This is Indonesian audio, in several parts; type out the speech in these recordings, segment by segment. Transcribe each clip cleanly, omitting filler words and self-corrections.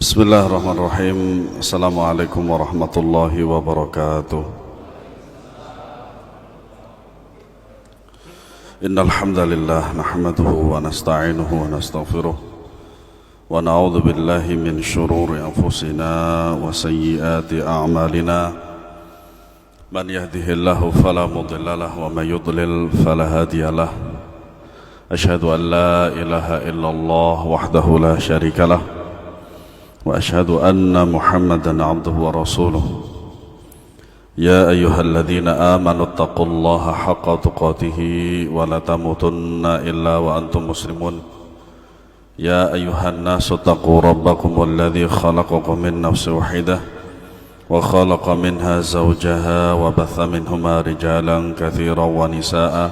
Bismillahirrahmanirrahim. Assalamualaikum warahmatullahi wabarakatuh. Innal hamdalillah nahmaduhu wa nasta'inuhu wa nastaghfiruh wa na'udzu billahi min shururi anfusina wa sayyiati a'malina. Man yahdihillahu fala mudilla lahu wa man yudlil fala hadiyalah. Asyhadu an la ilaha illallah wahdahu la syarikalah wa asyhadu anna Muhammadan abduhu wa rasuluh. Ya ayyuhalladzina amanu taqullaha haqqa tuqatih wa la tamutunna illa wa antum muslimun. Ya ayyuhan nasu taqu rabbakumul ladzi khalaqakum min nafsin wahidah wa khalaqa minha zawjaha wa batha minhuma rijalan katsiran wa nisaa'a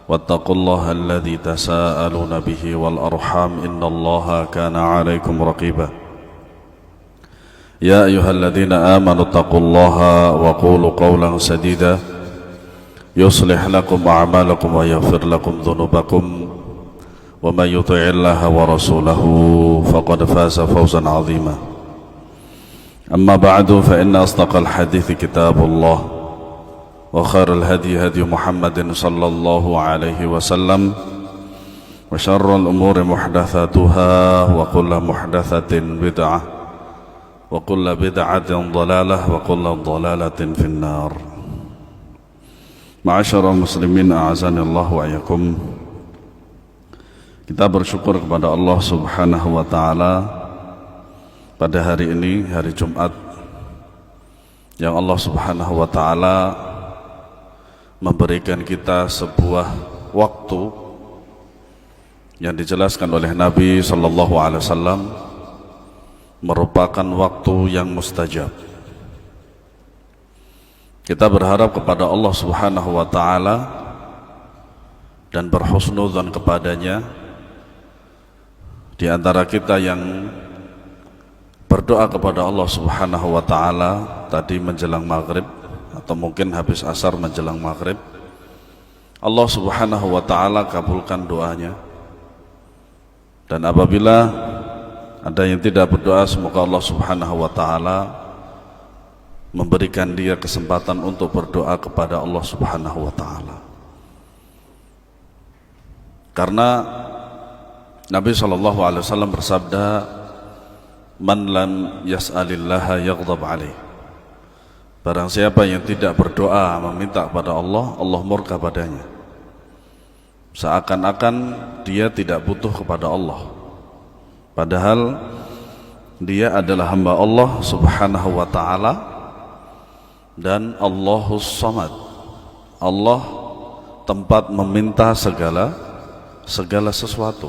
wattaqullaha alladzi tasaaluna bihi wal arham innallaha kana 'alaikum raqiba. Ya ayyuhalladzina amanu taqullaha wa qulu qawlan sadida yuslih lakum a'malakum wa yaghfir lakum dhunubakum wa may yuti'illaha wa rasulahu faqad faza fawzan 'azima. Amma ba'du fa inna asdaqal hadithi kitabullah wa khairal hadi hadi Muhammadin sallallahu alaihi wasallam wa syarrul umuri muhdatsatuha wa kullu muhdatsatin bid'ah wa kullu bid'atin dhalalah wa kullu dhalalatin finnar. Ma'asyiral muslimin a'azanillahu wa iyyakum. Kita bersyukur kepada Allah Subhanahu wa taala pada hari ini, hari Jumat, yang Allah Subhanahu wa taala memberikan kita sebuah waktu yang dijelaskan oleh Nabi sallallahu alaihi wasallam merupakan waktu yang mustajab. Kita berharap kepada Allah Subhanahu wa taala dan berhusnudzon kepadanya. Di antara kita yang berdoa kepada Allah Subhanahu wa taala tadi menjelang maghrib atau mungkin habis asar menjelang maghrib, Allah Subhanahu wa taala kabulkan doanya. Dan apabila ada yang tidak berdoa, semoga Allah Subhanahu wa taala memberikan dia kesempatan untuk berdoa kepada Allah Subhanahu wa taala. Karena Nabi sallallahu alaihi wasallam bersabda, "Man lam yas'alillaha yaghdab alaih." Barang siapa yang tidak berdoa meminta kepada Allah, Allah murka padanya. Seakan-akan dia tidak butuh kepada Allah. Padahal dia adalah hamba Allah Subhanahu wa ta'ala dan Allahus Samad. Allah tempat meminta segala sesuatu.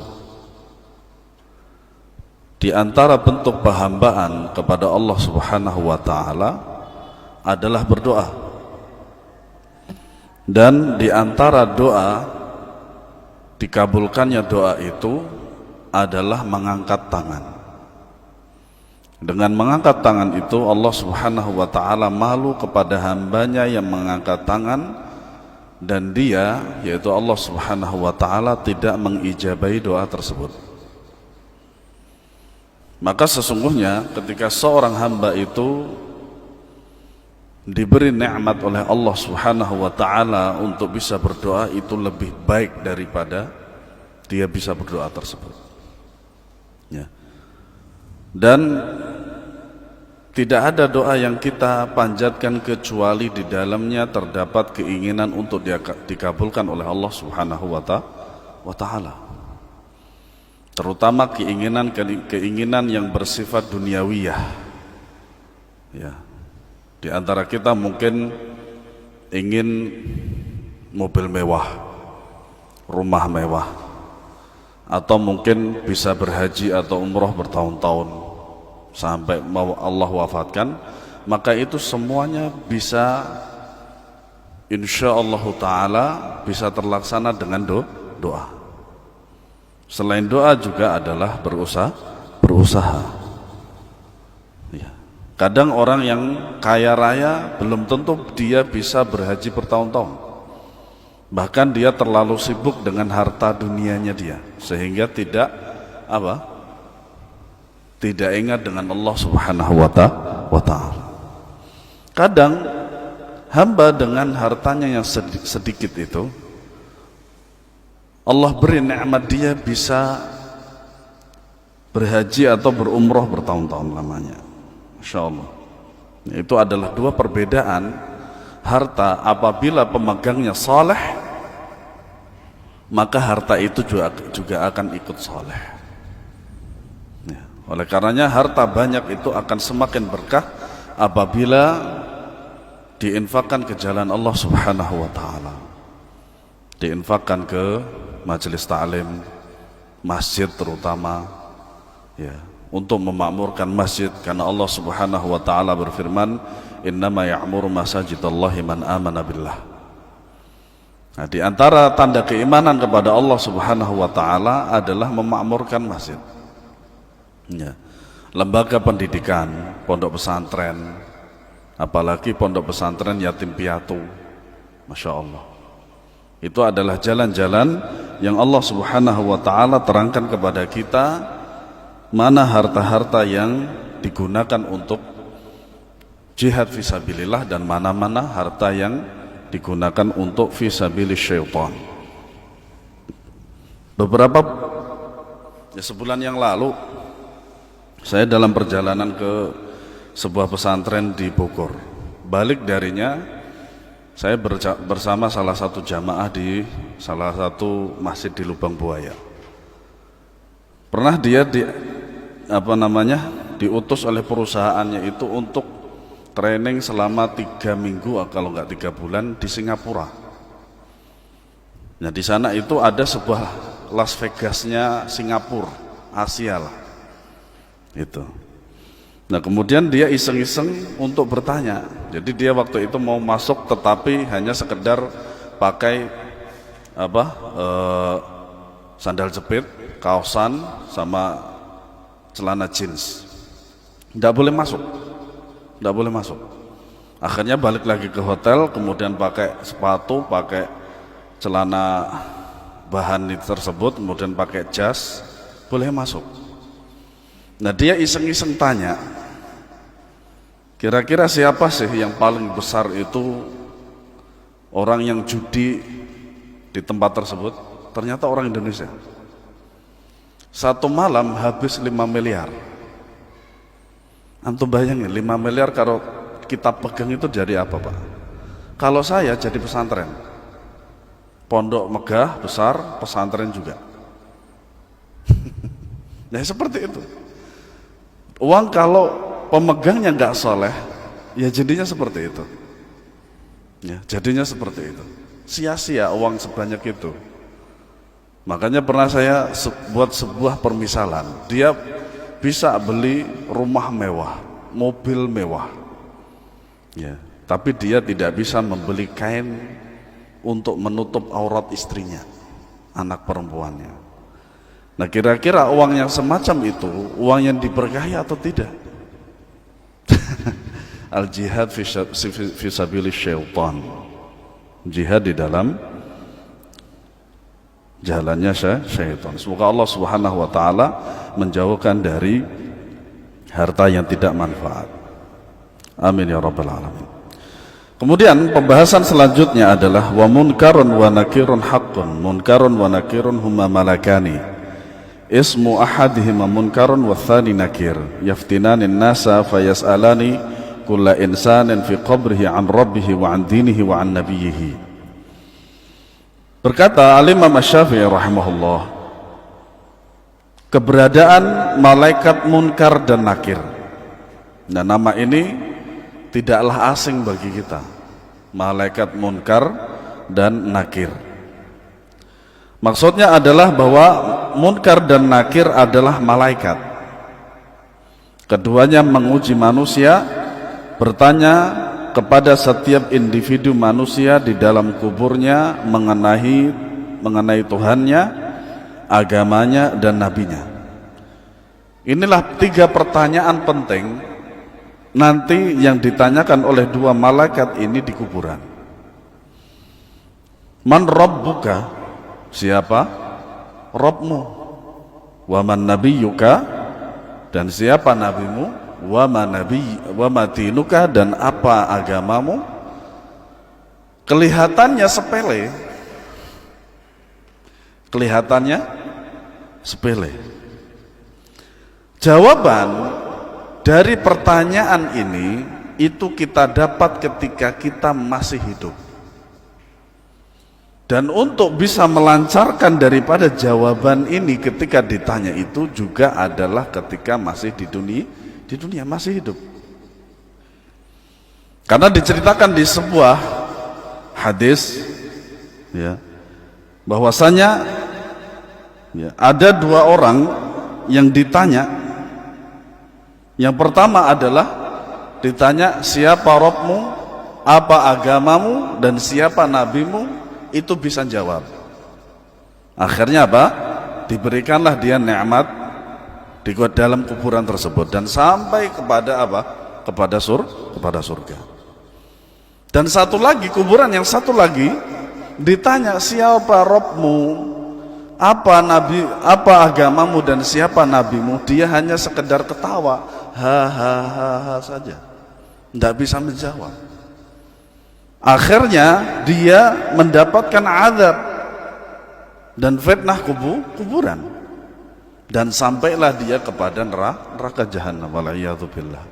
Di antara bentuk penghambaan kepada Allah Subhanahu wa ta'ala adalah berdoa. Dan di antara doa, dikabulkannya doa itu adalah mengangkat tangan. Dengan mengangkat tangan itu Allah Subhanahu wa ta'ala malu kepada hambanya yang mengangkat tangan, dan dia, yaitu Allah Subhanahu wa ta'ala, tidak mengijabahi doa tersebut. Maka sesungguhnya ketika seorang hamba itu diberi nikmat oleh Allah Subhanahu wa ta'ala untuk bisa berdoa, itu lebih baik daripada dia bisa berdoa tersebut. Ya. Dan tidak ada doa yang kita panjatkan kecuali di dalamnya terdapat keinginan untuk dikabulkan oleh Allah Subhanahu wa ta'ala. Terutama keinginan yang bersifat duniawiyah. Ya. Di antara kita mungkin ingin mobil mewah, rumah mewah, atau mungkin bisa berhaji atau umroh bertahun-tahun sampai mau Allah wafatkan. Maka itu semuanya bisa insyaallah ta'ala bisa terlaksana dengan doa. Selain doa juga adalah berusaha. Ya. Kadang orang yang kaya raya belum tentu dia bisa berhaji bertahun-tahun. Bahkan dia terlalu sibuk dengan harta dunianya dia, sehingga tidak tidak ingat dengan Allah Subhanahu wa Ta'ala. Kadang hamba dengan hartanya yang sedikit itu, Allah beri nikmat, dia bisa berhaji atau berumroh bertahun-tahun lamanya. Masya Allah. Itu adalah dua perbedaan harta. Apabila pemegangnya saleh, maka harta itu juga akan ikut saleh. Oleh karenanya harta banyak itu akan semakin berkah apabila diinfakkan ke jalan Allah Subhanahu wa Ta'ala, diinfakkan ke majelis ta'lim, masjid terutama, ya, untuk memakmurkan masjid. Karena Allah Subhanahu wa Ta'ala berfirman, innama ya'muru masajidallahi man amana billah. Nah, di antara tanda keimanan kepada Allah Subhanahu wa Ta'ala adalah memakmurkan masjid, ya, lembaga pendidikan, pondok pesantren, apalagi pondok pesantren yatim piatu. Masya Allah, itu adalah jalan-jalan yang Allah Subhanahu wa Ta'ala terangkan kepada kita, mana harta-harta yang digunakan untuk jihad fisabilillah dan mana-mana harta yang digunakan untuk fisabilis syaitan. Sebulan yang lalu saya dalam perjalanan ke sebuah pesantren di Bogor. Balik darinya, saya bersama salah satu jamaah di salah satu masjid di Lubang Buaya. Pernah dia diutus oleh perusahaannya itu untuk training selama 3 minggu, kalau nggak 3 bulan, di Singapura. Nah, di sana itu ada sebuah Las Vegasnya Singapura, Asia lah. Itu. Nah, kemudian dia iseng-iseng untuk bertanya. Jadi dia waktu itu mau masuk, tetapi hanya sekedar pakai sandal jepit, kaosan, sama celana jeans. Tidak boleh masuk. Tidak boleh masuk. Akhirnya balik lagi ke hotel, kemudian pakai sepatu, pakai celana bahan tersebut, kemudian pakai jas, boleh masuk. Nah, dia iseng-iseng tanya, kira-kira siapa sih yang paling besar itu orang yang judi di tempat tersebut? Ternyata orang Indonesia. Satu malam habis 5 miliar. Antum bayangin, 5 miliar kalau kita pegang itu jadi apa, Pak? Kalau saya jadi pesantren, pondok megah, besar, pesantren juga. Nah, seperti itu. Uang kalau pemegangnya nggak soleh, ya jadinya seperti itu. Ya, jadinya seperti itu. Sia-sia uang sebanyak itu. Makanya pernah saya buat sebuah permisalan. Dia bisa beli rumah mewah, mobil mewah, ya, tapi dia tidak bisa membeli kain untuk menutup aurat istrinya, anak perempuannya. Nah, kira-kira uang yang semacam itu uang yang diberkahi atau tidak? Al jihad fisabilis syaitan, jihad di dalam jalannya syaitan. Semoga Allah Subhanahu wa Ta'ala menjauhkan dari harta yang tidak manfaat. Amin ya rabbal alamin. Kemudian pembahasan selanjutnya adalah wa munkarun wa nakirun haqqun. Munkarun wa nakirun huma malakani. Ismu ahadihima munkarun wa thani nakir. Yaftinanin nasa fayas'alani kulla insanin fi qabrihi an rabbihi wa an dinihi wa an nabiyyihi. Berkata Al-Imam Asy-Syafi'i rahimahullah, keberadaan malaikat munkar dan nakir. Nah, nama ini tidaklah asing bagi kita. Malaikat munkar dan nakir. Maksudnya adalah bahwa munkar dan nakir adalah malaikat. Keduanya menguji manusia, bertanya kepada setiap individu manusia di dalam kuburnya mengenai Tuhannya, agamanya, dan nabinya. Inilah 3 pertanyaan penting nanti yang ditanyakan oleh 2 malaikat ini di kuburan. Man rabbuka? Siapa Rabbmu? Wa man nabiyyuka? dan siapa nabimu, wa ma dinuka, dan apa agamamu. Kelihatannya sepele. Jawaban dari pertanyaan ini itu kita dapat ketika kita masih hidup. Dan untuk bisa melancarkan daripada jawaban ini ketika ditanya itu juga adalah ketika masih di dunia masih hidup. Karena diceritakan di sebuah hadis, ya, bahwasanya ya, ada dua orang yang ditanya. Yang pertama adalah ditanya siapa Rabbmu, apa agamamu, dan siapa nabimu. Itu bisa jawab. Akhirnya apa? Diberikanlah dia nikmat di dalam kuburan tersebut dan sampai kepada apa? Kepada surga. Dan satu lagi, kuburan yang satu lagi ditanya siapa Rabbmu, apa agamamu, dan siapa nabimu. Dia hanya sekedar ketawa, ha saja, tidak bisa menjawab. Akhirnya dia mendapatkan azab dan fitnah kuburan, dan sampailah dia kepada neraka jahanam, wal'iyadzubillah.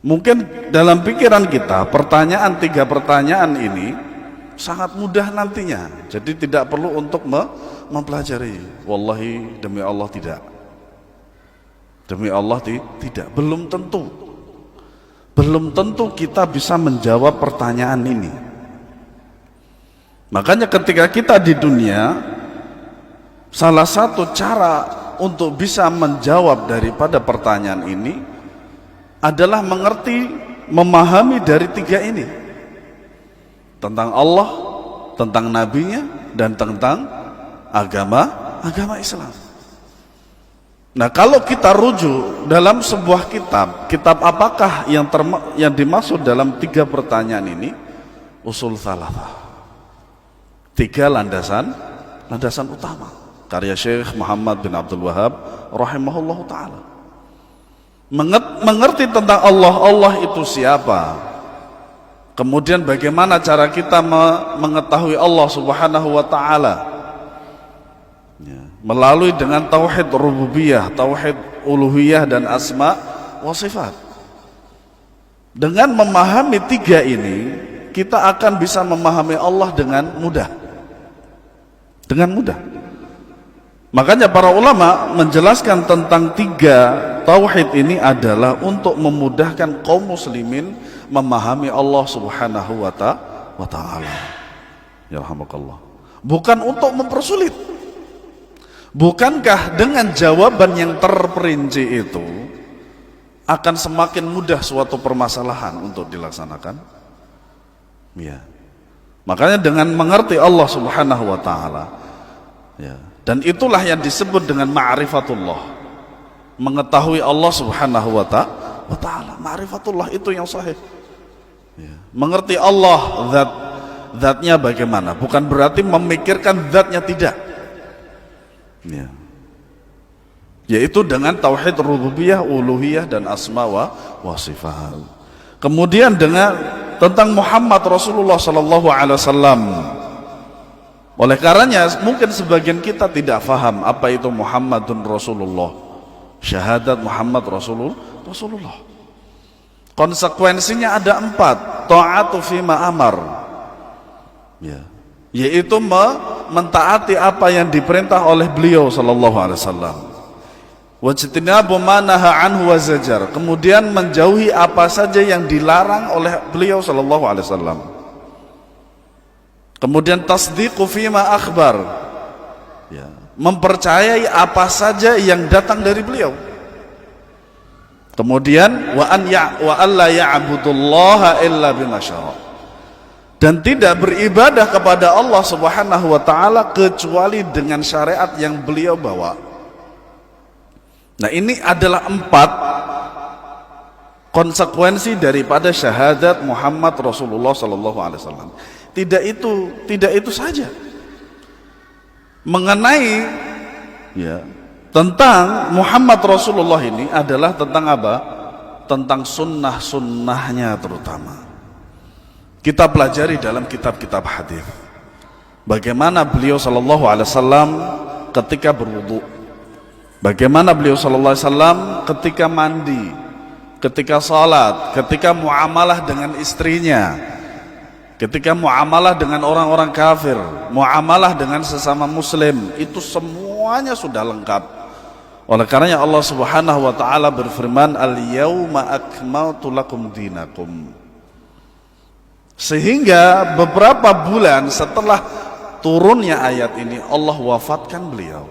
Mungkin dalam pikiran kita tiga pertanyaan ini sangat mudah nantinya, jadi tidak perlu untuk mempelajari. Wallahi, demi Allah tidak. Demi Allah tidak. Belum tentu kita bisa menjawab pertanyaan ini. Makanya ketika kita di dunia, salah satu cara untuk bisa menjawab daripada pertanyaan ini adalah memahami dari tiga ini, tentang Allah, tentang nabinya, dan tentang agama Islam. Nah, kalau kita rujuk dalam sebuah kitab apakah yang dimaksud dalam tiga pertanyaan ini? Usul Tsalatsah, tiga landasan utama, karya Syekh Muhammad bin Abdul Wahhab rahimahullah ta'ala. Mengerti tentang Allah itu siapa, kemudian bagaimana cara kita mengetahui Allah subhanahu wa ta'ala, melalui dengan tauhid rububiyah, tauhid uluhiyah, dan asma wa sifat. Dengan memahami tiga ini, kita akan bisa memahami Allah dengan mudah. Makanya para ulama menjelaskan tentang tiga tauhid ini adalah untuk memudahkan kaum muslimin memahami Allah subhanahu wa ta'ala. Yarhamukallah. Bukan untuk mempersulit. Bukankah dengan jawaban yang terperinci itu akan semakin mudah suatu permasalahan untuk dilaksanakan? Ya. Makanya dengan mengerti Allah subhanahu wa ta'ala, ya, dan itulah yang disebut dengan ma'rifatullah, mengetahui Allah subhanahu wa ta'ala. Ma'rifatullah itu yang sahih, ya. Mengerti Allah, zatnya bagaimana, bukan berarti memikirkan zatnya, tidak, ya. Yaitu dengan tauhid rububiyah, uluhiyah, dan asma wa sifat. Kemudian dengan tentang Muhammad Rasulullah sallallahu alaihi wasallam. Oleh karenanya mungkin sebagian kita tidak faham apa itu Muhammadun Rasulullah, syahadat Muhammad Rasulullah. Konsekuensinya ada 4. Ta'atu fima amar, ya, yaitu mentaati apa yang diperintah oleh beliau sallallahu alaihi wasallam. Wajtinabu ma naha anhu wa zajar, kemudian menjauhi apa saja yang dilarang oleh beliau sallallahu alaihi wasallam. Kemudian tasdiqu fima akhbar, ya, mempercayai apa saja yang datang dari beliau. Kemudian wa alla ya'budullaha illa bima syara', dan tidak beribadah kepada Allah subhanahu wa ta'ala kecuali dengan syariat yang beliau bawa. Nah, ini adalah 4 konsekuensi daripada syahadat Muhammad Rasulullah sallallahu alaihi wasallam. Tidak itu saja. Mengenai, ya, tentang Muhammad Rasulullah ini adalah tentang apa? Tentang sunnah-sunnahnya terutama. Kita pelajari dalam kitab-kitab hadis. Bagaimana beliau sallallahu alaihi wasallam ketika berwudu. Bagaimana beliau sallallahu alaihi wasallam ketika mandi, ketika salat, ketika muamalah dengan istrinya, ketika muamalah dengan orang-orang kafir, muamalah dengan sesama muslim, itu semuanya sudah lengkap. Oleh karenanya Allah Subhanahu wa taala berfirman, "Al-yauma akmaltu lakum dinakum." Sehingga beberapa bulan setelah turunnya ayat ini Allah wafatkan beliau.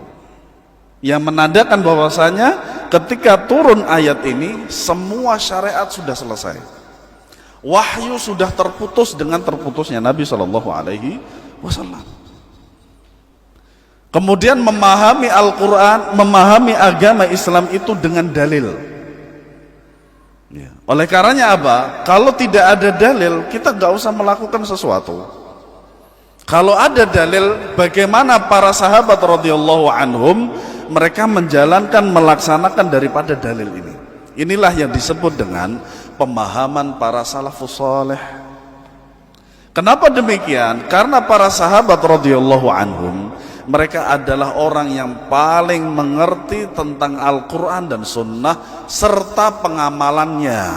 Yang menandakan bahwasanya ketika turun ayat ini semua syariat sudah selesai. Wahyu sudah terputus dengan terputusnya Nabi Shallallahu alaihi wasallam. Kemudian memahami Al-Quran, memahami agama Islam itu dengan dalil. Ya. Oleh karenanya apa? Kalau tidak ada dalil, kita nggak usah melakukan sesuatu. Kalau ada dalil, bagaimana para sahabat radhiyallahu anhum mereka menjalankan, melaksanakan daripada dalil ini. Inilah yang disebut dengan pemahaman para salafus saleh. Kenapa demikian? Karena para sahabat radhiyallahu anhum mereka adalah orang yang paling mengerti tentang Al-Quran dan Sunnah serta pengamalannya.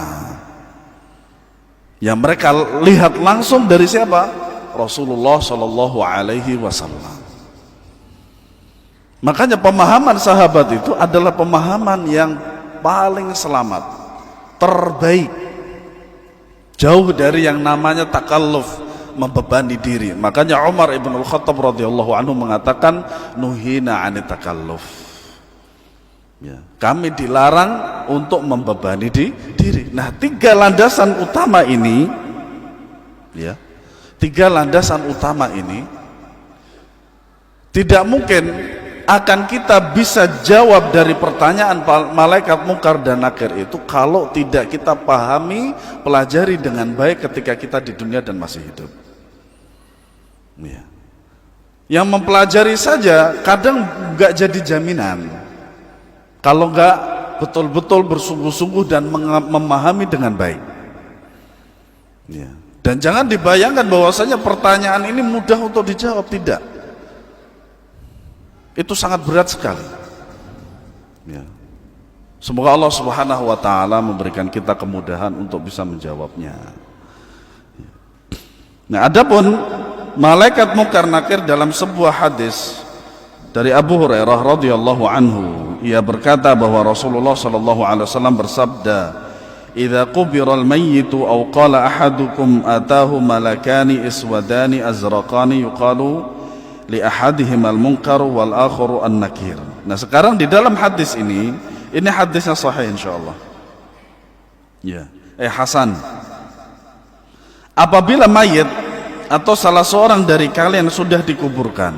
Yang mereka lihat langsung dari siapa? Rasulullah Shallallahu Alaihi Wasallam. Makanya pemahaman sahabat itu adalah pemahaman yang paling selamat, terbaik, jauh dari yang namanya takalluf, membebani diri. Makanya Umar ibn al-Khattab radhiyallahu anhu mengatakan, nuhina anit takalluf. Ya, kami dilarang untuk membebani diri. Nah, tiga landasan utama ini, ya, tiga landasan utama ini tidak mungkin akan kita bisa jawab dari pertanyaan malaikat mungkar dan nakir itu kalau tidak kita pahami, pelajari dengan baik ketika kita di dunia dan masih hidup. Ya. Yang mempelajari saja kadang nggak jadi jaminan kalau nggak betul-betul bersungguh-sungguh dan memahami dengan baik. Ya. Dan jangan dibayangkan bahwasanya pertanyaan ini mudah untuk dijawab, tidak. Itu sangat berat sekali. Ya. Semoga Allah Subhanahu wa taala memberikan kita kemudahan untuk bisa menjawabnya. Nah, adapun malaikat mungkar nakir dalam sebuah hadis dari Abu Hurairah radhiyallahu anhu, ia berkata bahwa Rasulullah sallallahu alaihi wasallam bersabda, "Idza qubira al-mayyitu aw qala ahadukum atahu malakani iswadani azraqani yuqalu li ahadihim al-munkar wal akharu an-nakir." Nah, sekarang di dalam hadis ini hadisnya sahih insyaallah. Ya, hasan. Apabila mayit atau salah seorang dari kalian sudah dikuburkan,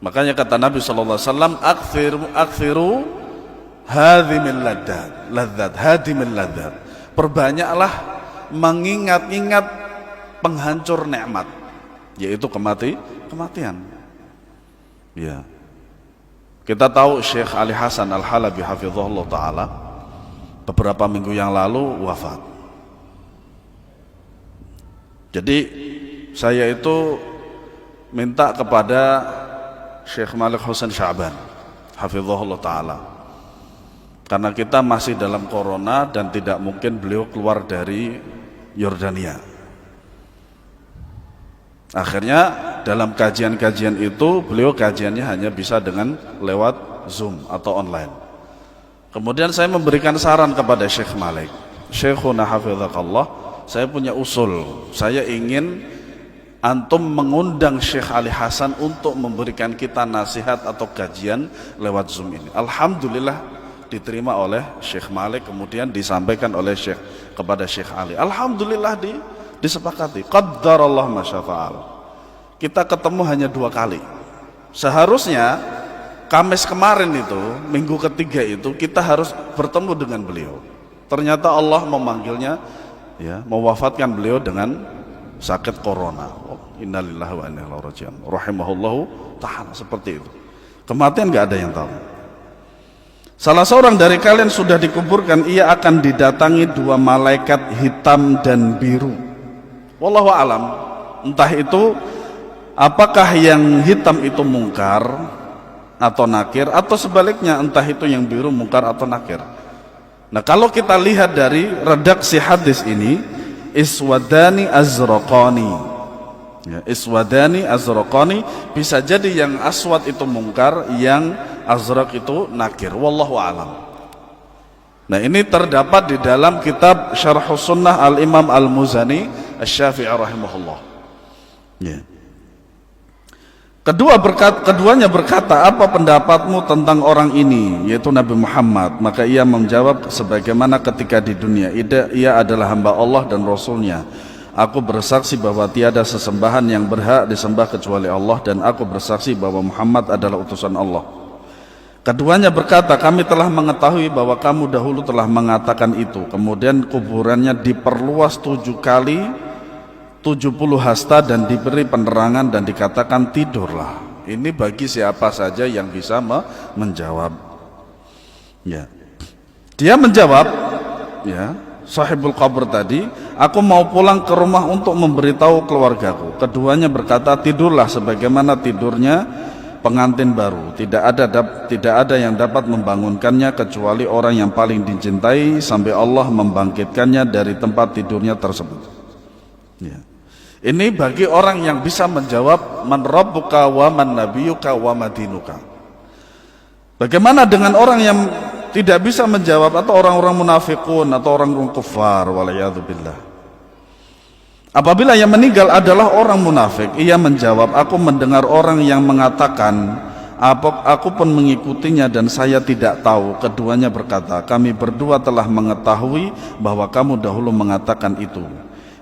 makanya kata Nabi sallallahu alaihi wasallam, akthiru hadhimil ladzat, hadimil ladzat. Perbanyaklah mengingat-ingat penghancur nikmat, yaitu kematian. Ya. Kita tahu Syekh Ali Hasan Al-Halabi hafizahullah taala beberapa minggu yang lalu wafat. Jadi saya itu minta kepada Syekh Malik Husain Sya'ban hafizahullah ta'ala, karena kita masih dalam corona dan tidak mungkin beliau keluar dari Yordania. Akhirnya dalam kajian-kajian itu beliau kajiannya hanya bisa dengan lewat Zoom atau online. Kemudian saya memberikan saran kepada Syekh Malik, Syekhuna hafizakallah, saya punya usul, saya ingin antum mengundang Syekh Ali Hasan untuk memberikan kita nasihat atau kajian lewat Zoom ini. Alhamdulillah diterima oleh Syekh Malik, kemudian disampaikan oleh Syekh kepada Syekh Ali. Alhamdulillah disepakati. Qaddarallah ma syafa'al. Kita ketemu hanya 2 kali. Seharusnya Kamis kemarin itu, minggu ketiga itu kita harus bertemu dengan beliau. Ternyata Allah memanggilnya, ya, mewafatkan beliau dengan sakit corona. Innalillahi wa inna ilaihi raji'un. Rahimahullahu ta'ala, seperti itu. Kematian nggak ada yang tahu. Salah seorang dari kalian sudah dikuburkan, ia akan didatangi dua malaikat hitam dan biru. Wallahu alam, entah itu apakah yang hitam itu mungkar atau nakir, atau sebaliknya entah itu yang biru mungkar atau nakir. Nah, kalau kita lihat dari redaksi hadis ini, iswadani azraqani, ya, iswadani azraqani, bisa jadi yang aswad itu mungkar, yang azraq itu nakir. Wallahu alam. Nah, ini terdapat di dalam kitab Syarhus Sunnah Al-Imam Al-Muzani Asy-Syafi'i rahimahullah. Ya. Keduanya berkata, apa pendapatmu tentang orang ini, yaitu Nabi Muhammad? Maka ia menjawab, sebagaimana ketika di dunia, ia adalah hamba Allah dan Rasulnya. Aku bersaksi bahwa tiada sesembahan yang berhak disembah kecuali Allah, dan aku bersaksi bahwa Muhammad adalah utusan Allah. Keduanya berkata, kami telah mengetahui bahwa kamu dahulu telah mengatakan itu. Kemudian kuburannya diperluas 7 kali 70 hasta dan diberi penerangan dan dikatakan tidurlah. Ini bagi siapa saja yang bisa menjawab. Ya. Dia menjawab, ya, sahibul qabr tadi, aku mau pulang ke rumah untuk memberitahu keluargaku. Keduanya berkata, tidurlah sebagaimana tidurnya pengantin baru. Tidak ada yang dapat membangunkannya kecuali orang yang paling dicintai sampai Allah membangkitkannya dari tempat tidurnya tersebut. Ya. Ini bagi orang yang bisa menjawab, man rabbuka wa man nabiyuka wa madinuka. Bagaimana dengan orang yang tidak bisa menjawab, atau orang-orang munafikun atau orang-orang kufar, waliyadzubillah. Apabila yang meninggal adalah orang munafik, ia menjawab, aku mendengar orang yang mengatakan, aku pun mengikutinya dan saya tidak tahu. Keduanya berkata, kami berdua telah mengetahui bahwa kamu dahulu mengatakan itu.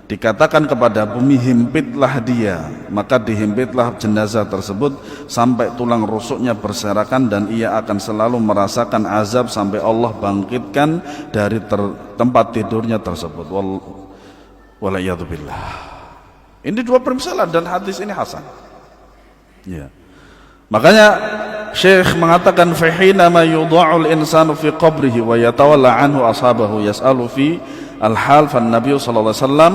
Dikatakan kepada bumi, himpitlah dia. Maka dihimpitlah jenazah tersebut sampai tulang rusuknya berserakan, dan ia akan selalu merasakan azab sampai Allah bangkitkan dari tempat tidurnya tersebut. Waliyadzubillah. Ini dua permisalan dan hadis ini hasan. Ya. Makanya Syekh mengatakan, fahina ma yudha'ul insanu fi qabrihi wa yatawalla anhu ashabahu yas'alu fi al-hal fan nabiy sallallahu alaihi wasallam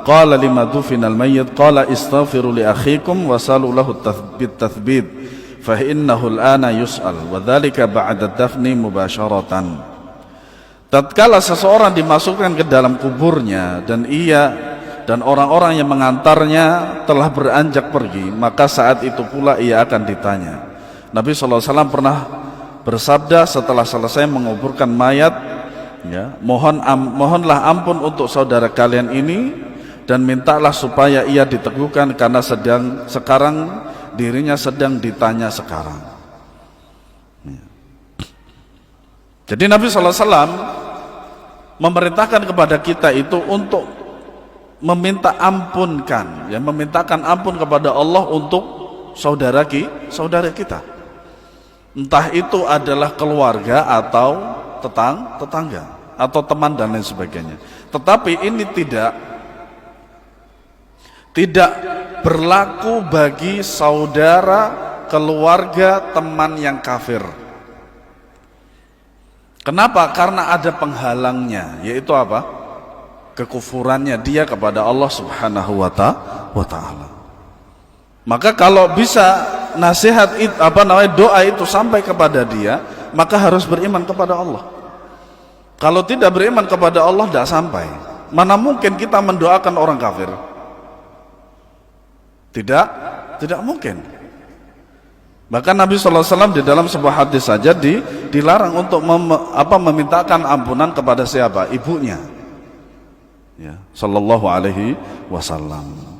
qala lima dufina al-mayyit qala istaghfiru li akhikum wa salu lahu tathbit fa innahu al-ana yus'al wa dhalika ba'da dafni mubasharatan. Tatkala seseorang dimasukkan ke dalam kuburnya dan ia dan orang-orang yang mengantarnya telah beranjak pergi, maka saat itu pula ia akan ditanya. Nabi SAW pernah bersabda setelah selesai menguburkan mayat, ya, mohonlah ampun untuk saudara kalian ini dan mintalah supaya ia diteguhkan karena sekarang dirinya sedang ditanya sekarang. Ya. Jadi Nabi SAW memerintahkan kepada kita itu untuk meminta ampunkan, ya, memintakan ampun kepada Allah untuk saudara kita, entah itu adalah keluarga atau tetangga atau teman dan lain sebagainya. Tetapi ini tidak berlaku bagi saudara, keluarga, teman yang kafir. Kenapa? Karena ada penghalangnya, yaitu apa? Kekufurannya dia kepada Allah Subhanahu wa ta'ala. Maka kalau bisa nasihat itu, doa itu sampai kepada dia, maka harus beriman kepada Allah. Kalau tidak beriman kepada Allah, tidak sampai. Mana mungkin kita mendoakan orang kafir? Tidak mungkin. Bahkan Nabi SAW di dalam sebuah hadis saja dilarang untuk memintakan ampunan kepada siapa? Ibunya, ya, Sallallahu Alaihi Wasallam.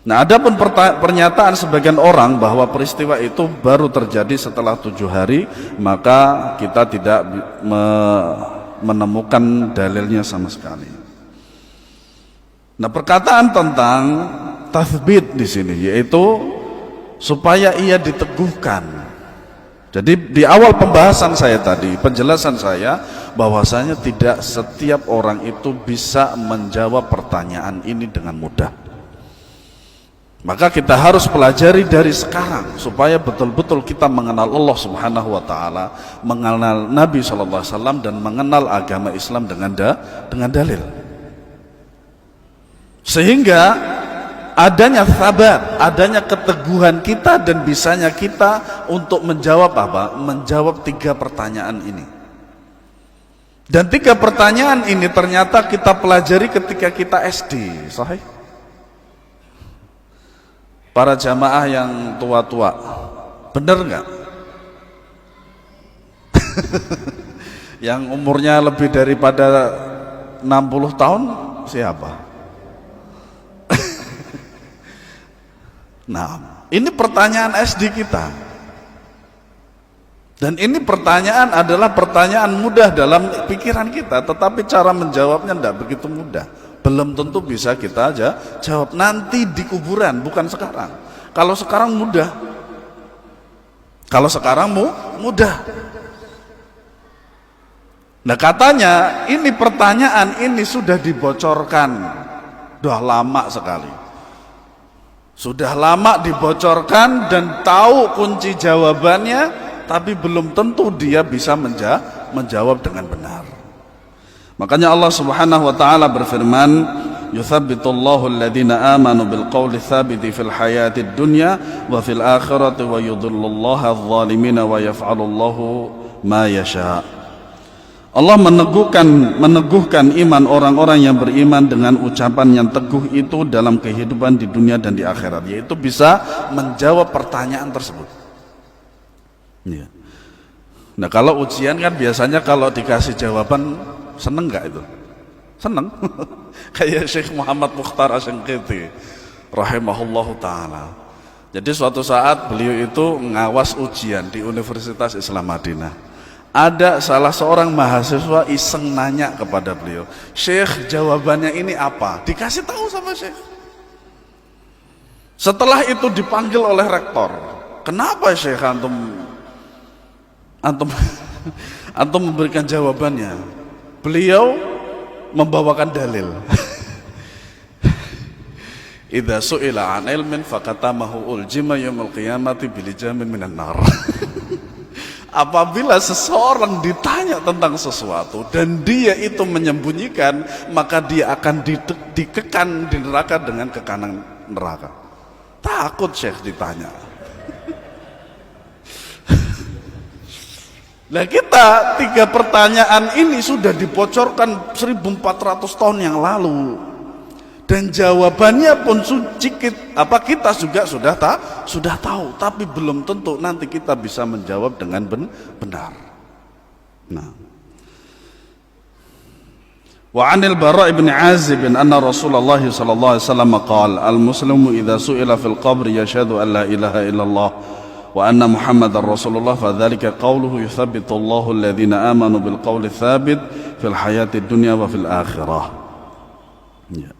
Nah, adapun pernyataan sebagian orang bahwa peristiwa itu baru terjadi setelah 7 hari, maka kita tidak menemukan dalilnya sama sekali. Nah, perkataan tentang tathbit di sini, yaitu supaya ia diteguhkan. Jadi di awal pembahasan saya tadi, penjelasan saya bahwasanya tidak setiap orang itu bisa menjawab pertanyaan ini dengan mudah. Maka kita harus pelajari dari sekarang supaya betul-betul kita mengenal Allah Subhanahu wa taala, mengenal Nabi sallallahu alaihi wasallam dan mengenal agama Islam dengan dalil. Sehingga adanya sabar, adanya keteguhan kita dan bisanya kita untuk menjawab apa? Menjawab 3 pertanyaan ini. Dan 3 pertanyaan ini ternyata kita pelajari ketika kita SD, sahih? Para jamaah yang tua-tua, bener nggak? Yang umurnya lebih daripada 60 tahun siapa? Nah, ini pertanyaan SD kita. Dan ini pertanyaan adalah pertanyaan mudah dalam pikiran kita, tetapi cara menjawabnya tidak begitu mudah. Belum tentu bisa kita aja jawab nanti di kuburan, bukan sekarang. Kalau sekarang mudah. Kalau sekarang mudah. Nah, katanya ini pertanyaan ini sudah dibocorkan. Sudah lama sekali. Sudah lama dibocorkan dan tahu kunci jawabannya, tapi belum tentu dia bisa menjawab dengan benar. Makanya Allah Subhanahu wa taala berfirman, "Yuthabbitullahu alladhina amanu bil qawli tsabiti fil hayatid dunya wa fil akhirati wa yudhillullahu adh-dhalimina wa yaf'alullahu ma yasha." Allah meneguhkan iman orang-orang yang beriman dengan ucapan yang teguh itu dalam kehidupan di dunia dan di akhirat, yaitu bisa menjawab pertanyaan tersebut. Ya. Nah, kalau ujian kan biasanya kalau dikasih jawaban seneng nggak itu? Seneng. Kayak Syekh Muhammad Mukhtar Asy-Syanqiti rahimahullahu taala. Jadi suatu saat beliau itu ngawas ujian di Universitas Islam Madinah. Ada salah seorang mahasiswa iseng nanya kepada beliau, "Syekh, jawabannya ini apa?" Dikasih tahu sama Syekh. Setelah itu dipanggil oleh rektor. "Kenapa Syekh antum memberikan jawabannya?" Beliau membawakan dalil. Idza su'ila 'an ilmin faqatamahu uljima yaumil qiyamati bilijamin minan nar. Apabila seseorang ditanya tentang sesuatu dan dia itu menyembunyikan, maka dia akan dikekang di neraka dengan kekanan neraka. Takut Syekh ditanya. Nah, kita 3 pertanyaan ini sudah dibocorkan 1400 tahun yang lalu. Dan jawabannya pun kita juga sudah tahu, tapi belum tentu nanti kita bisa menjawab dengan benar. Nah. Wa 'anil Bara' ibn Azib anna Rasulullah sallallahu alaihi wasallam qala al-muslimu idza su'ila fil qabri yashhadu an la ilaha illallah wa anna Muhammadar Rasulullah fadzalika qauluhu yuthabbitu Allahu alladhina amanu bil qawli tsabit fil hayatid dunya wa fil akhirah. Ya.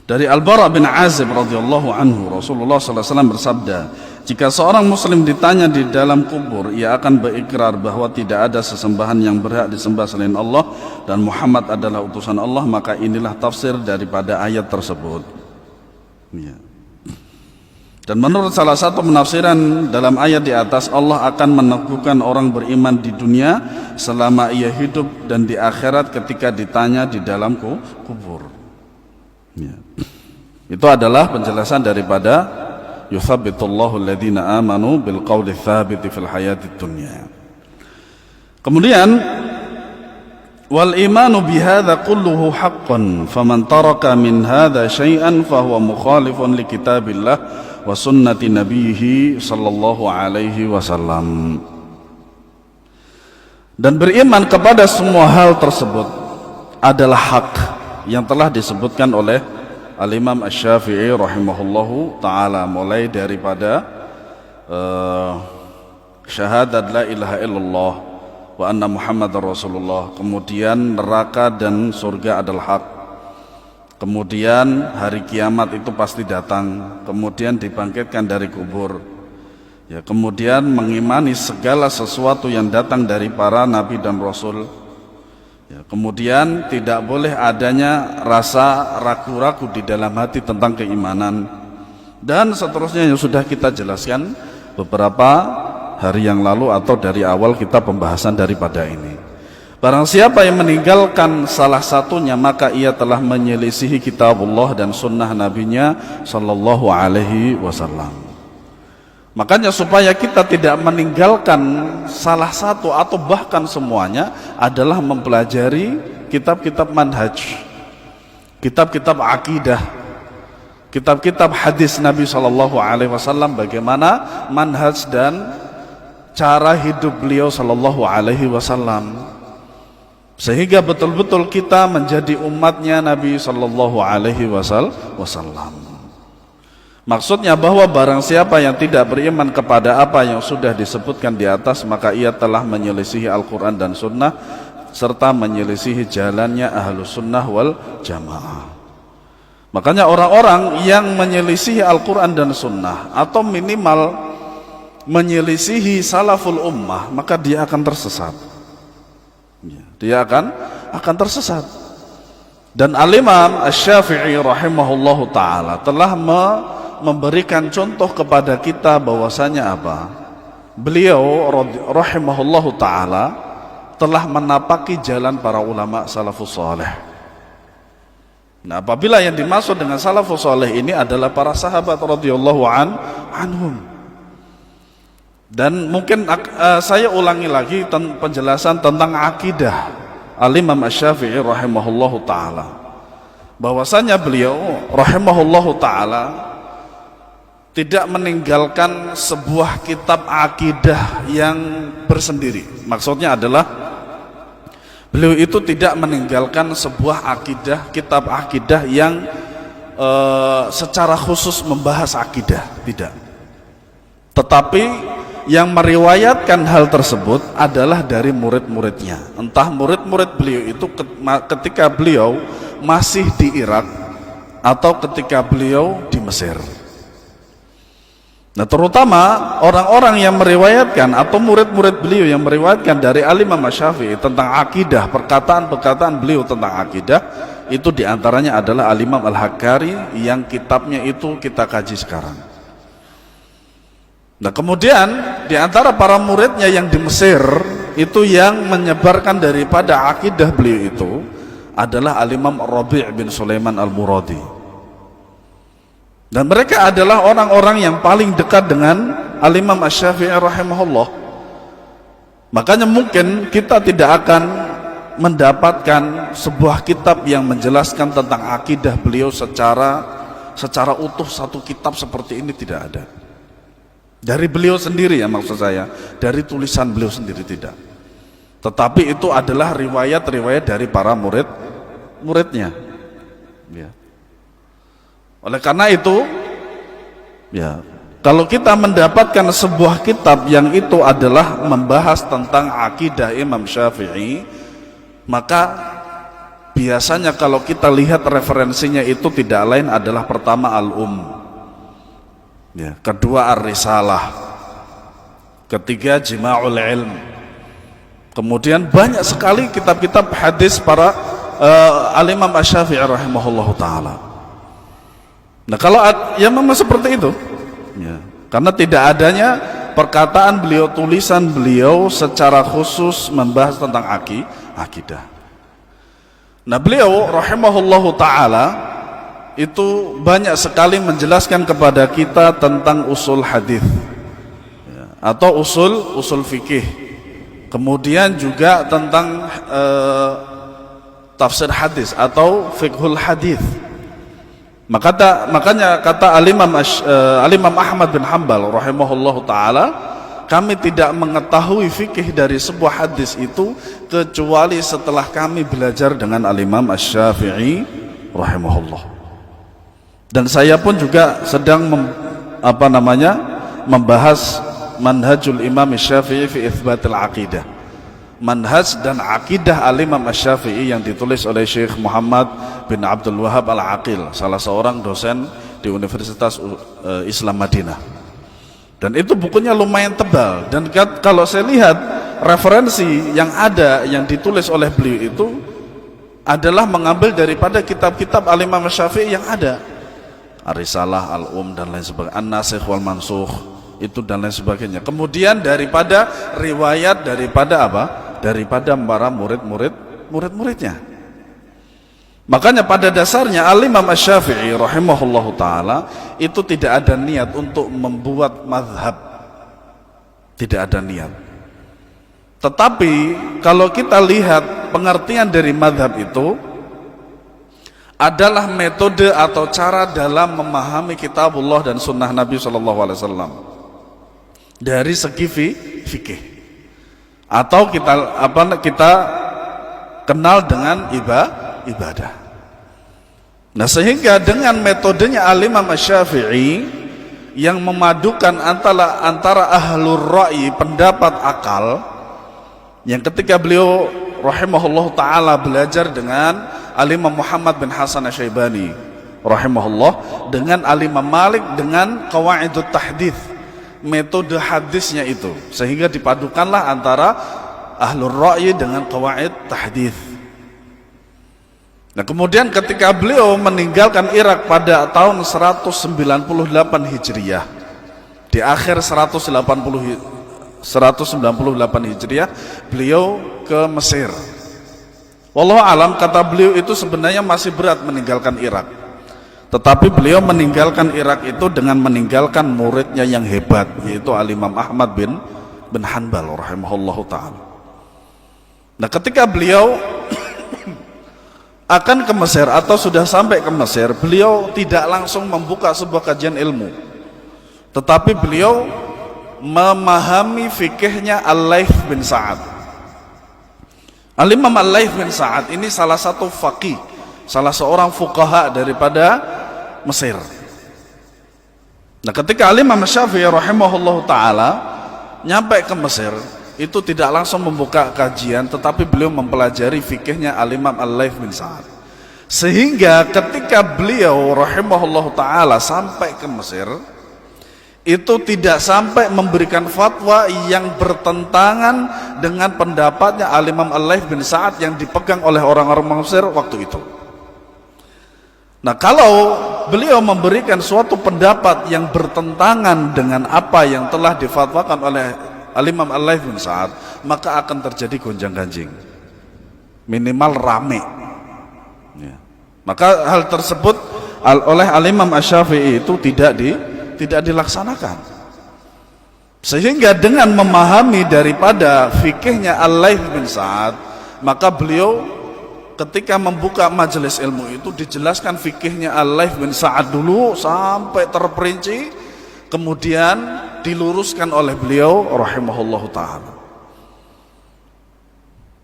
Dari Al-Bara' bin Azib radhiyallahu anhu, Rasulullah sallallahu alaihi wasallam bersabda, "Jika seorang muslim ditanya di dalam kubur, ia akan berikrar bahwa tidak ada sesembahan yang berhak disembah selain Allah dan Muhammad adalah utusan Allah, maka inilah tafsir daripada ayat tersebut." Ya. Dan menurut salah satu penafsiran dalam ayat di atas, Allah akan meneguhkan orang beriman di dunia selama ia hidup dan di akhirat ketika ditanya di dalam kubur. Ya. Itu adalah penjelasan daripada yuthabbitullahu alladhina amanu bil qawli tsabiti fil hayatid dunya. Kemudian wal imanu bihadza kulluhu haqqan faman taraka min hadza syai'an fahuwa mukhalifun li kitabillah wa sunnati nabiyhi sallallahu alaihi wasallam. Dan beriman kepada semua hal tersebut adalah hak yang telah disebutkan oleh Al-Imam Asy-Syafi'i rahimahullahu ta'ala, mulai daripada syahadat la ilaha illallah wa anna Muhammadar Rasulullah, kemudian neraka dan surga adalah hak, kemudian hari kiamat itu pasti datang, kemudian dibangkitkan dari kubur, ya, kemudian mengimani segala sesuatu yang datang dari para nabi dan rasul. Ya, kemudian tidak boleh adanya rasa ragu-ragu di dalam hati tentang keimanan. dan seterusnya yang sudah kita jelaskan beberapa hari yang lalu atau dari awal kita pembahasan daripada ini. Barang siapa yang meninggalkan salah satunya, maka ia telah menyelisihi kitabullah dan sunnah nabinya sallallahu alaihi wasallam. Makanya supaya kita tidak meninggalkan salah satu atau bahkan semuanya adalah mempelajari kitab-kitab manhaj, kitab-kitab akidah, kitab-kitab hadis Nabi sallallahu alaihi wasallam, bagaimana manhaj dan cara hidup beliau sallallahu alaihi wasallam, sehingga betul-betul kita menjadi umatnya Nabi sallallahu alaihi wasallam. Maksudnya bahwa barang siapa yang tidak beriman kepada apa yang sudah disebutkan di atas, maka ia telah menyelisihi Al-Quran dan Sunnah serta menyelisihi jalannya Ahlus Sunnah wal Jamaah. Makanya orang-orang yang menyelisihi Al-Quran dan Sunnah atau minimal menyelisihi salaful ummah, maka dia akan tersesat. Dia akan tersesat. Dan Al-Imam Asy-Syafi'i rahimahullahu ta'ala telah memberikan contoh kepada kita bahwasanya apa? Beliau rahimahullahu ta'ala telah menapaki jalan para ulama salafus saleh. Nah, apabila yang dimaksud dengan salafus saleh ini adalah para sahabat radhiyallahu anhum. Dan mungkin saya ulangi lagi penjelasan tentang akidah Al-Imam Asy-Syafi'i rahimahullahu ta'ala, bahwasanya beliau rahimahullahu ta'ala tidak meninggalkan sebuah kitab akidah yang bersendiri. Maksudnya adalah beliau itu tidak meninggalkan sebuah akidah, kitab akidah yang secara khusus membahas akidah, tidak. Tetapi yang meriwayatkan hal tersebut adalah dari murid-muridnya. Entah murid-murid beliau itu ketika beliau masih di Irak atau ketika beliau di Mesir. Nah, terutama orang-orang yang meriwayatkan atau murid-murid beliau yang meriwayatkan dari Al-Imam Asy-Syafi'i tentang akidah, perkataan-perkataan beliau tentang akidah, itu diantaranya adalah Al-Imam Al-Hakkari yang kitabnya itu kita kaji sekarang. Nah, kemudian di antara para muridnya yang di Mesir itu yang menyebarkan daripada akidah beliau itu adalah Al-Imam Rabi' bin Sulaiman Al-Muradi. Dan mereka adalah orang-orang yang paling dekat dengan Al-Imam Asy-Syafi'i rahimahullah. Makanya mungkin kita tidak akan mendapatkan sebuah kitab yang menjelaskan tentang akidah beliau secara utuh, satu kitab seperti ini tidak ada. Dari beliau sendiri ya, maksud saya, dari tulisan beliau sendiri tidak. Tetapi itu adalah riwayat-riwayat dari para muridnya. Ya. Oleh karena itu, ya, kalau kita mendapatkan sebuah kitab yang itu adalah membahas tentang akidah Imam Syafi'i, maka biasanya kalau kita lihat referensinya itu tidak lain adalah pertama ya, kedua Ar-Risalah, ketiga Jima'ul Ilm, kemudian banyak sekali kitab-kitab hadis para Al-Imam Asy-Syafi'i rahimahullahu ta'ala. Nah, kalau yang memang seperti itu ya, karena tidak adanya perkataan beliau, tulisan beliau secara khusus membahas tentang akidah. Nah, beliau rahimahullahu ta'ala itu banyak sekali menjelaskan kepada kita tentang usul hadis ya, atau usul fikih, kemudian juga tentang tafsir hadis atau fiqhul hadis. Makanya kata Al-Imam Ahmad bin Hanbal rahimahullahu ta'ala, kami tidak mengetahui fikih dari sebuah hadis itu kecuali setelah kami belajar dengan Al-Imam Asy-Syafi'i rahimahullah. Dan saya pun juga sedang membahas manhajul Imam Asy-Syafi'i fi itsbatil aqidah, manhaj dan akidah Al-Imam Asy-Syafi'i yang ditulis oleh Syekh Muhammad bin Abdul Wahhab Al-Aqil, salah seorang dosen di Universitas Islam Madinah. Dan itu bukunya lumayan tebal, dan kalau saya lihat referensi yang ada yang ditulis oleh beliau itu adalah mengambil daripada kitab-kitab Al-Imam Asy-Syafi'i yang ada. Ar-Risalah, Al-Um dan lain sebagainya, An-Nasikh wal Mansukh itu dan lain sebagainya. Kemudian daripada riwayat daripada apa? Daripada para murid-muridnya. Makanya pada dasarnya Al-Imam Asy-Syafi'i rahimahullahu taala itu tidak ada niat untuk membuat mazhab. Tidak ada niat. Tetapi kalau kita lihat pengertian dari mazhab itu adalah metode atau cara dalam memahami kitabullah dan sunnah Nabi SAW dari segi fikih, atau kita kenal dengan ibadah. Nah, sehingga dengan metodenya Al-Imam Asy-Syafi'i yang memadukan antara ahlur ra'yi, pendapat akal, yang ketika beliau rahimahullah ta'ala belajar dengan Al-Imam Muhammad bin Hasan Asy-Syaibani rahimahullah, dengan Al-Imam Malik dengan qawaidut tahdits, metode hadisnya itu, sehingga dipadukanlah antara ahlur ra'yi dengan qawaid tahdits. Nah, kemudian ketika beliau meninggalkan Irak pada tahun 198 Hijriah, di akhir 198 Hijriah beliau ke Mesir. Wallahu alam, kata beliau itu sebenarnya masih berat meninggalkan Irak, tetapi beliau meninggalkan Irak itu dengan meninggalkan muridnya yang hebat, yaitu Al-Imam Ahmad bin Hanbal rahimahullahu ta'ala. Nah, ketika beliau akan ke Mesir atau sudah sampai ke Mesir, beliau tidak langsung membuka sebuah kajian ilmu, tetapi beliau memahami fikihnya Al-Laits bin Sa'ad. Al-Imam Al-Laits bin Sa'ad ini salah satu faqih, salah seorang fuqaha daripada Mesir. Nah, ketika Al-Imam Syafi'i rahimahullahu ta'ala nyampe ke Mesir, itu tidak langsung membuka kajian, tetapi beliau mempelajari fikihnya Al-Imam Al-Laits bin Sa'ad. Sehingga ketika beliau rahimahullahu ta'ala sampai ke Mesir, itu tidak sampai memberikan fatwa yang bertentangan dengan pendapatnya Al-Imam Al-Laits bin Sa'ad yang dipegang oleh orang-orang Mesir waktu itu. Nah, kalau beliau memberikan suatu pendapat yang bertentangan dengan apa yang telah difatwakan oleh Al-Imam Al-Laits bin Sa'ad, maka akan terjadi gonjang-ganjing, minimal rame ya. Maka hal tersebut oleh Al-Imam Asy-Syafi'i itu tidak dilaksanakan. Sehingga dengan memahami daripada fikihnya Al-Laits bin Sa'ad, maka beliau ketika membuka majelis ilmu itu dijelaskan fikihnya Al-Laits bin Sa'ad dulu sampai terperinci, kemudian diluruskan oleh beliau rahimahullahu ta'ala.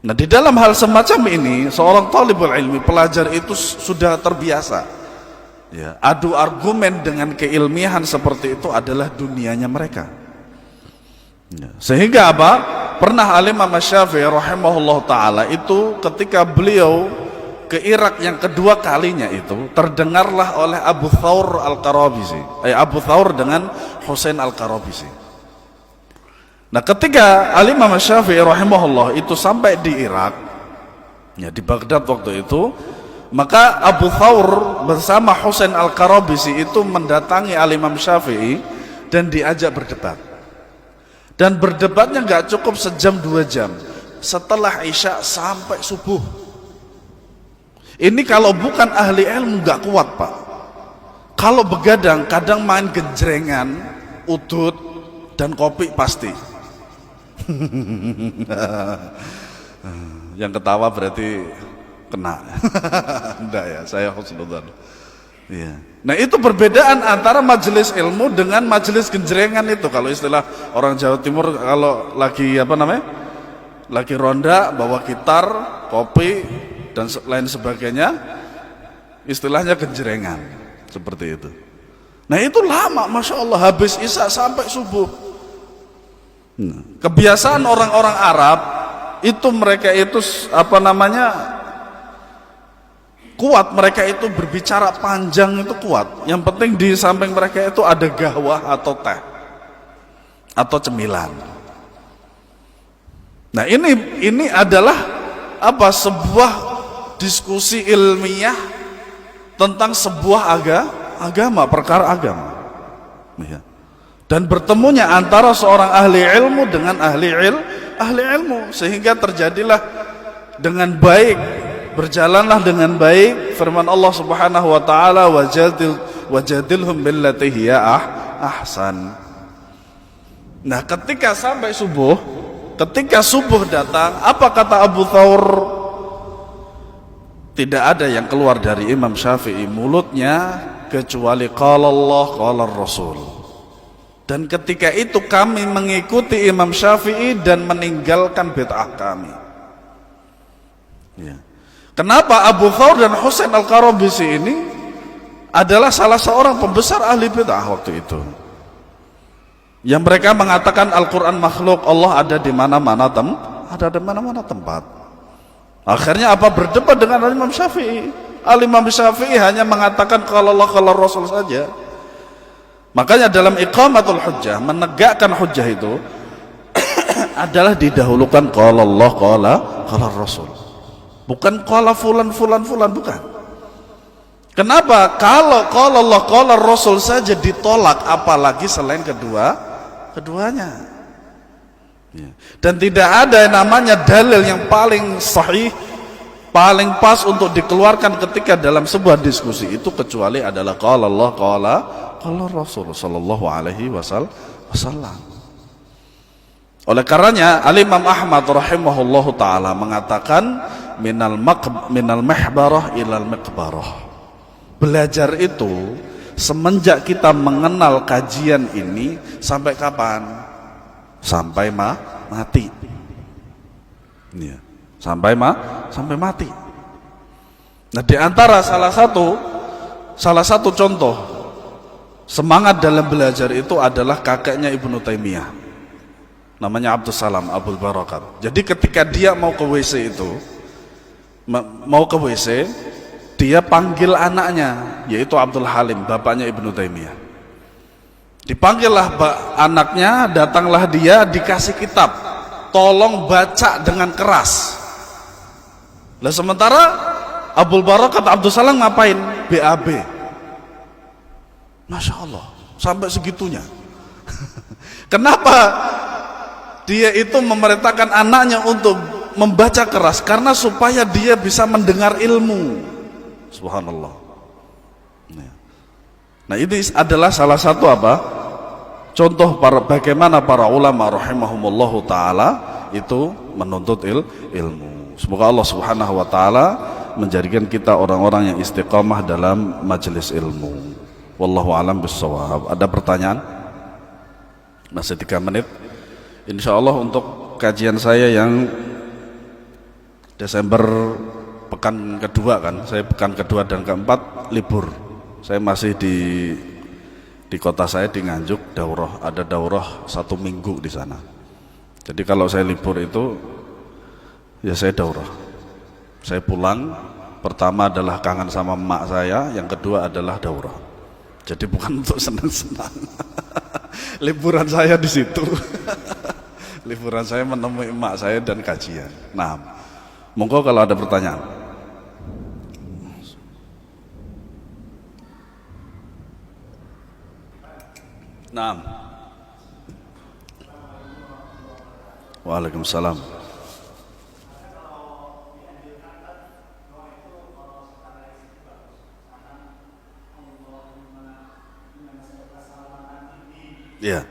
Nah, di dalam hal semacam ini seorang talibul ilmi, pelajar itu sudah terbiasa ya, adu argumen dengan keilmiahan seperti itu adalah dunianya mereka ya. Sehingga apa? Pernah Al-Imam Asy-Syafi'i rahimahullahu ta'ala itu ketika beliau ke Irak yang kedua kalinya itu, terdengarlah oleh Abu Thawr Al-Qarabisi, Abu Thawr dengan Husain Al-Qarabisi. Nah, ketika Al-Imam Asy-Syafi'i rahimahullah itu sampai di Irak ya, di Baghdad waktu itu, maka Abu Thawr bersama Husain Al-Qarabisi itu mendatangi Al-Imam Syafi'i dan diajak berdebat. Dan berdebatnya nggak cukup sejam 2 jam, setelah Isya sampai subuh. Ini kalau bukan ahli ilmu nggak kuat, Pak. Kalau begadang kadang main genjrengan, udut dan kopi pasti. Yang ketawa berarti kena. Enggak ya, saya husnudzan. Iya. Nah, itu perbedaan antara majelis ilmu dengan majelis genjrengan itu. Kalau istilah orang Jawa Timur kalau lagi lagi ronda bawa gitar, kopi dan lain sebagainya, istilahnya genjrengan seperti itu. Nah, itu lama, masya Allah, habis Isya sampai subuh. Nah, kebiasaan orang-orang Arab itu mereka itu kuat, mereka itu berbicara panjang itu kuat. Yang penting di samping mereka itu ada gahwah atau teh atau cemilan. Nah, ini adalah sebuah diskusi ilmiah tentang sebuah agama, perkara agama. Ya. Dan bertemunya antara seorang ahli ilmu dengan ahli ilmu, sehingga terjadilah dengan baik, berjalanlah dengan baik firman Allah Subhanahu wa taala, wajadilhum billati hiya ahsan. Nah, ketika sampai subuh, ketika subuh datang, apa kata Abu Thawr? Tidak ada yang keluar dari Imam Syafi'i mulutnya kecuali qala Allah qala Rasul. Dan ketika itu kami mengikuti Imam Syafi'i dan meninggalkan bid'ah kami. Ya. Kenapa Abu Thawr dan Husain Al-Qarabisi ini adalah salah seorang pembesar ahli bid'ah waktu itu, yang mereka mengatakan Al-Quran makhluk, Allah ada di mana-mana tempat. Akhirnya apa? Berdebat dengan Imam Syafi'i. Imam Syafi'i hanya mengatakan kalau Allah kalau Rasul saja. Makanya dalam iqamatul hujjah, menegakkan hujjah itu adalah didahulukan qala Allah qala Rasul. Bukan qala fulan, bukan. Kenapa? Kalau qala Allah qala Rasul saja ditolak, apalagi selain keduanya. Ya. Dan tidak ada yang namanya dalil yang paling sahih, paling pas untuk dikeluarkan ketika dalam sebuah diskusi itu kecuali adalah qala Allah qala Rasul sallallahu alaihi wasallam. Oleh karenanya Al-Imam Ahmad rahimahullahu taala mengatakan minal mahbarah ilal miqbarah. Belajar itu semenjak kita mengenal kajian ini sampai kapan? Sampai mati. Ya. Sampai mati. Nah, di antara salah satu contoh semangat dalam belajar itu adalah kakeknya Ibnu Taimiyah, namanya Abdus Salam Abul Barakat. Jadi ketika dia mau ke WC itu, dia panggil anaknya, yaitu Abdul Halim, bapaknya Ibnu Taimiyah. Dipanggillah anaknya, datanglah dia, dikasih kitab, tolong baca dengan keras. Lah sementara Abul Barakat Abdul Salam ngapain? BAB. Masya Allah, sampai segitunya. Kenapa dia itu memerintahkan anaknya untuk membaca keras? Karena supaya dia bisa mendengar ilmu. Subhanallah. Nah, ini adalah salah satu contoh bagaimana para ulama rahimahumullahu taala itu menuntut ilmu. Semoga Allah Subhanahu wa taala menjadikan kita orang-orang yang istiqamah dalam majelis ilmu. Wallahu alam bissawab. Ada pertanyaan? Masih 3 menit. Insyaallah untuk kajian saya yang Desember pekan kedua kan, saya pekan kedua dan keempat libur. Saya masih di kota saya di Nganjuk, daurah, ada daurah 1 minggu di sana. Jadi kalau saya libur itu ya saya daurah. Saya pulang, pertama adalah kangen sama emak saya, yang kedua adalah daurah. Jadi bukan untuk senang-senang. Liburan saya di situ. Liburan saya menemui emak saya dan kajian. Nah, monggo kalau ada pertanyaan. Naam. Waalaikumsalam. Ya.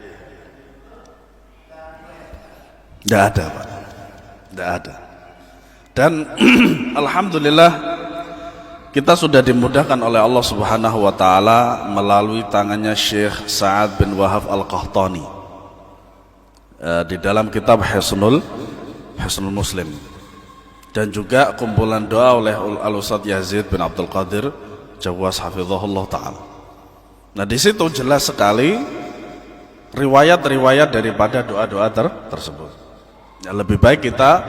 Tidak ada, Pak. Tidak ada. Dan alhamdulillah kita sudah dimudahkan oleh Allah Subhanahu wa taala melalui tangannya Syekh Sa'ad bin Wahab Al-Qahtani di dalam kitab Hisnul Muslim, dan juga kumpulan doa oleh Al-Ustadz Yazid bin Abdul Qadir Jawas hafizahullah taala. Nah, di situ jelas sekali riwayat-riwayat daripada doa-doa tersebut. Ya, lebih baik kita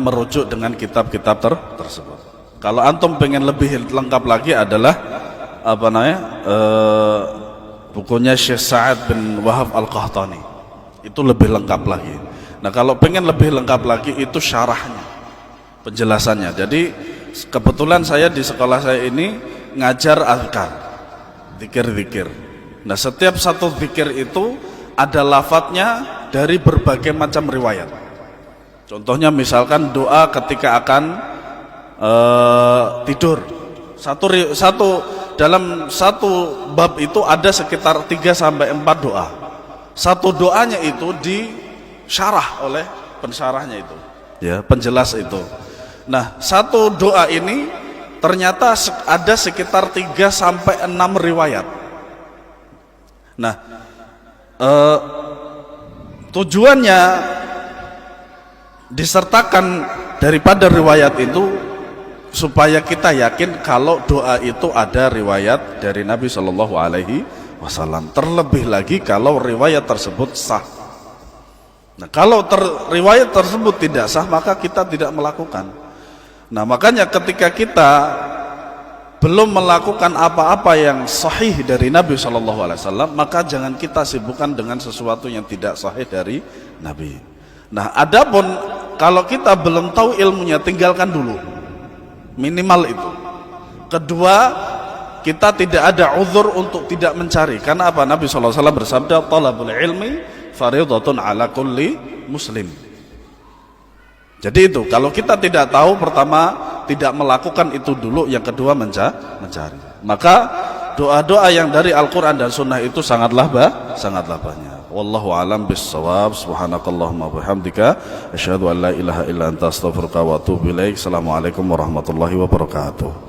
merujuk dengan kitab-kitab tersebut. Kalau antum pengen lebih lengkap lagi adalah bukunya Syekh Sa'ad bin Wahab Al-Qahtani. Itu lebih lengkap lagi. Nah, kalau pengen lebih lengkap lagi itu syarahnya, penjelasannya. Jadi kebetulan saya di sekolah saya ini ngajar azkar. zikir-zikir. Nah, setiap satu zikir itu ada lafadznya dari berbagai macam riwayat. Contohnya misalkan doa ketika akan tidur. Dalam satu bab itu ada sekitar 3 sampai 4 doa. Satu doanya itu disyarah oleh pensyarahnya itu, ya, penjelas itu. Nah, satu doa ini ternyata ada sekitar 3 sampai 6 riwayat. Nah, tujuannya disertakan daripada riwayat itu supaya kita yakin kalau doa itu ada riwayat dari Nabi Shallallahu Alaihi Wasallam. Terlebih lagi kalau riwayat tersebut sah. Nah, kalau riwayat tersebut tidak sah, maka kita tidak melakukan. Nah, makanya ketika kita belum melakukan apa-apa yang sahih dari Nabi Shallallahu Alaihi Wasallam, maka jangan kita sibukkan dengan sesuatu yang tidak sahih dari Nabi. Nah, adapun kalau kita belum tahu ilmunya, tinggalkan dulu, minimal itu. Kedua, kita tidak ada uzur untuk tidak mencari. Karena apa? Nabi Shallallahu Alaihi Wasallam bersabda, "Talabul ilmi fardhatun ala kulli muslim." Jadi itu, kalau kita tidak tahu, pertama tidak melakukan itu dulu, yang kedua mencari. Maka doa-doa yang dari Al-Quran dan Sunnah itu sangatlah banyak. Wallahu alam bissawab. Subhanakallahumma bihamdika asyhadu an la ilaha illa anta astaghfiruka wa atubu ilaik. Assalamualaikum warahmatullahi wabarakatuh.